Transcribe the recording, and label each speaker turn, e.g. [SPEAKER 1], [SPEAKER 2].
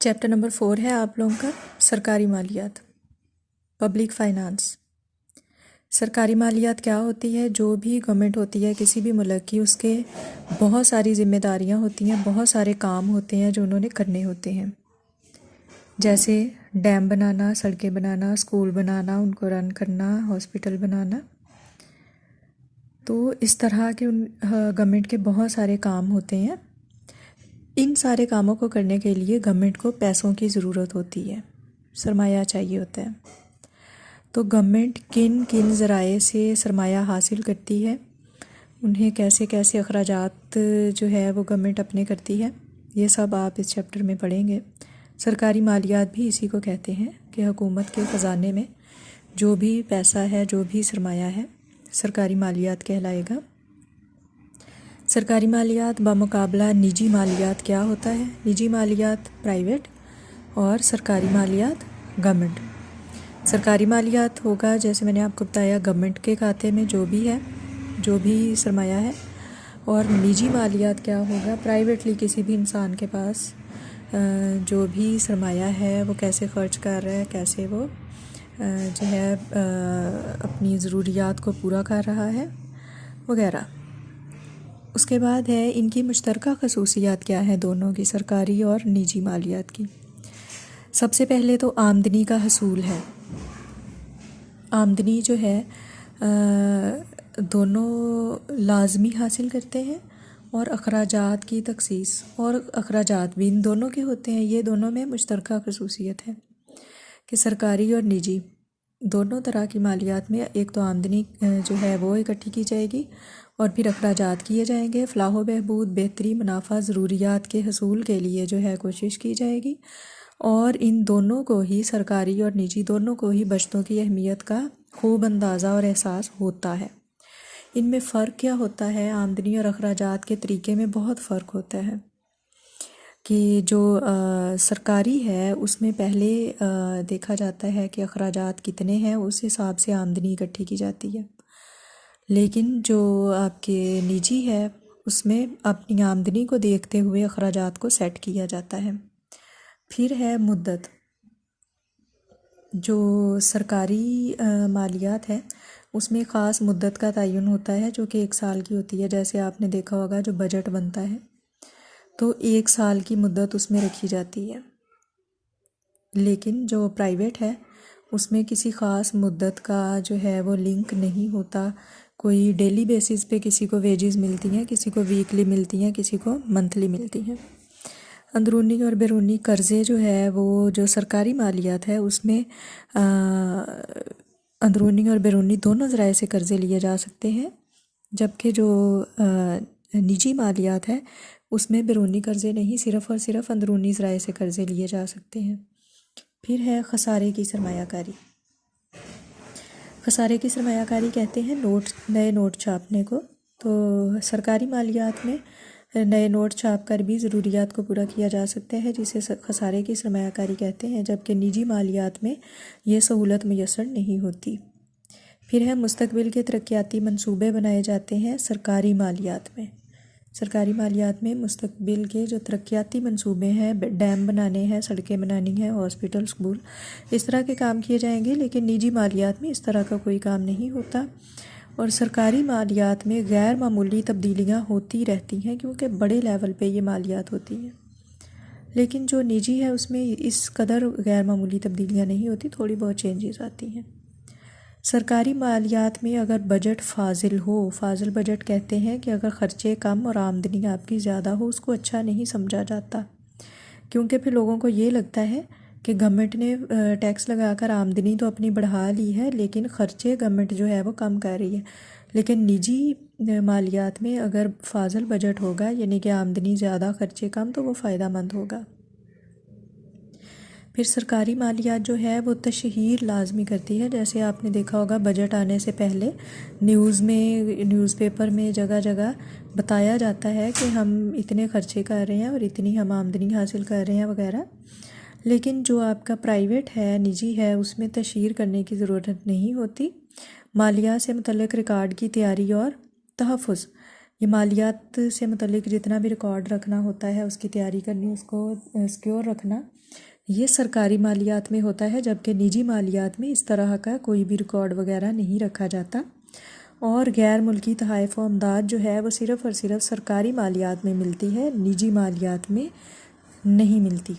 [SPEAKER 1] Chapter number 4 ہے آپ لوگوں کا سرکاری مالیات، پبلک فائنانس۔ سرکاری مالیات کیا ہوتی ہے؟ جو بھی گورنمنٹ ہوتی ہے کسی بھی ملک کی، اس کے بہت ساری ذمہ داریاں ہوتی ہیں، بہت سارے کام ہوتے ہیں جو انہوں نے کرنے ہوتے ہیں، جیسے ڈیم بنانا، سڑکیں بنانا، اسکول بنانا، ان کو رن کرنا، ہاسپٹل بنانا۔ تو اس طرح کے گورنمنٹ کے بہت سارے کام ہوتے ہیں۔ ان سارے کاموں کو کرنے کے لیے گورنمنٹ کو پیسوں کی ضرورت ہوتی ہے، سرمایہ چاہیے ہوتا ہے۔ تو گورنمنٹ کن کن ذرائع سے سرمایہ حاصل کرتی ہے، انہیں کیسے کیسے اخراجات جو ہے وہ گورنمنٹ اپنے کرتی ہے، یہ سب آپ اس چیپٹر میں پڑھیں گے۔ سرکاری مالیات بھی اسی کو کہتے ہیں کہ حکومت کے خزانے میں جو بھی پیسہ ہے، جو بھی سرمایہ ہے، سرکاری مالیات کہلائے گا۔ سرکاری مالیات بمقابلہ نجی مالیات کیا ہوتا ہے؟ نجی مالیات پرائیویٹ اور سرکاری مالیات گورنمنٹ۔ سرکاری مالیات ہوگا، جیسے میں نے آپ کو بتایا، گورنمنٹ کے کھاتے میں جو بھی ہے، جو بھی سرمایہ ہے۔ اور نجی مالیات کیا ہوگا؟ پرائیویٹلی کسی بھی انسان کے پاس جو بھی سرمایہ ہے وہ کیسے خرچ کر رہا ہے، کیسے وہ جو ہے اپنی ضروریات کو پورا کر رہا ہے وغیرہ۔ اس کے بعد ہے ان کی مشترکہ خصوصیات کیا ہیں دونوں کی، سرکاری اور نجی مالیات کی۔ سب سے پہلے تو آمدنی کا حصول ہے۔ آمدنی جو ہے دونوں لازمی حاصل کرتے ہیں، اور اخراجات کی تخصیص اور اخراجات بھی ان دونوں کے ہوتے ہیں۔ یہ دونوں میں مشترکہ خصوصیت ہے کہ سرکاری اور نجی دونوں طرح کی مالیات میں ایک تو آمدنی جو ہے وہ اکٹھی کی جائے گی، اور پھر اخراجات کیے جائیں گے۔ فلاح و بہبود، بہتری، منافع، ضروریات کے حصول کے لیے جو ہے کوشش کی جائے گی، اور ان دونوں کو ہی، سرکاری اور نجی دونوں کو ہی، بچتوں کی اہمیت کا خوب اندازہ اور احساس ہوتا ہے۔ ان میں فرق کیا ہوتا ہے؟ آمدنی اور اخراجات کے طریقے میں بہت فرق ہوتا ہے کہ جو سرکاری ہے اس میں پہلے دیکھا جاتا ہے کہ اخراجات کتنے ہیں، اس حساب سے آمدنی اکٹھی کی جاتی ہے، لیکن جو آپ کے نجی ہے اس میں اپنی آمدنی کو دیکھتے ہوئے اخراجات کو سیٹ کیا جاتا ہے۔ پھر ہے مدت۔ جو سرکاری مالیات ہے اس میں خاص مدت کا تعین ہوتا ہے جو کہ 1 سال کی ہوتی ہے۔ جیسے آپ نے دیکھا ہوگا جو بجٹ بنتا ہے تو 1 سال کی مدت اس میں رکھی جاتی ہے، لیکن جو پرائیویٹ ہے اس میں کسی خاص مدت کا جو ہے وہ لنک نہیں ہوتا۔ کوئی ڈیلی بیسس پہ کسی کو ویجز ملتی ہیں، کسی کو ویکلی ملتی ہیں، کسی کو منتھلی ملتی ہیں۔ اندرونی اور بیرونی قرضے جو ہے وہ جو سرکاری مالیات ہے اس میں اندرونی اور بیرونی دونوں ذرائع سے قرضے لیے جا سکتے ہیں، جبکہ جو نجی مالیات ہے اس میں بیرونی قرضے نہیں، صرف اور صرف اندرونی ذرائع سے قرضے لیے جا سکتے ہیں۔ پھر ہے خسارے کی سرمایہ کاری۔ خسارے کی سرمایہ کاری کہتے ہیں نئے نوٹ چھاپنے کو۔ تو سرکاری مالیات میں نئے نوٹ چھاپ کر بھی ضروریات کو پورا کیا جا سکتا ہے، جسے خسارے کی سرمایہ کاری کہتے ہیں، جبکہ نجی مالیات میں یہ سہولت میسر نہیں ہوتی۔ پھر ہے مستقبل کے ترقیاتی منصوبے بنائے جاتے ہیں سرکاری مالیات میں۔ سرکاری مالیات میں مستقبل کے جو ترقیاتی منصوبے ہیں، ڈیم بنانے ہیں، سڑکیں بنانی ہیں، ہاسپٹل، اسکول، اس طرح کے کام کیے جائیں گے، لیکن نجی مالیات میں اس طرح کا کوئی کام نہیں ہوتا۔ اور سرکاری مالیات میں غیر معمولی تبدیلیاں ہوتی رہتی ہیں کیونکہ بڑے لیول پہ یہ مالیات ہوتی ہیں، لیکن جو نجی ہے اس میں اس قدر غیر معمولی تبدیلیاں نہیں ہوتی، تھوڑی بہت چینجز آتی ہیں۔ سرکاری مالیات میں اگر بجٹ فاضل ہو، فاضل بجٹ کہتے ہیں کہ اگر خرچے کم اور آمدنی آپ کی زیادہ ہو، اس کو اچھا نہیں سمجھا جاتا، کیونکہ پھر لوگوں کو یہ لگتا ہے کہ گورنمنٹ نے ٹیکس لگا کر آمدنی تو اپنی بڑھا لی ہے، لیکن خرچے گورنمنٹ جو ہے وہ کم کر رہی ہے۔ لیکن نجی مالیات میں اگر فاضل بجٹ ہوگا، یعنی کہ آمدنی زیادہ خرچے کم، تو وہ فائدہ مند ہوگا۔ پھر سرکاری مالیات جو ہے وہ تشہیر لازمی کرتی ہے، جیسے آپ نے دیکھا ہوگا بجٹ آنے سے پہلے نیوز پیپر میں جگہ جگہ بتایا جاتا ہے کہ ہم اتنے خرچے کر رہے ہیں اور اتنی ہم آمدنی حاصل کر رہے ہیں وغیرہ، لیکن جو آپ کا پرائیویٹ ہے، نجی ہے، اس میں تشہیر کرنے کی ضرورت نہیں ہوتی۔ مالیات سے متعلق ریکارڈ کی تیاری اور تحفظ، یہ مالیات سے متعلق جتنا بھی ریکارڈ رکھنا ہوتا ہے، اس کی تیاری کرنی، اس کو سیکیور رکھنا، یہ سرکاری مالیات میں ہوتا ہے، جبکہ نجی مالیات میں اس طرح کا کوئی بھی ریکارڈ وغیرہ نہیں رکھا جاتا، اور غیر ملکی تحائف و امداد جو ہے وہ صرف اور صرف سرکاری مالیات میں ملتی ہے، نجی مالیات میں نہیں ملتی۔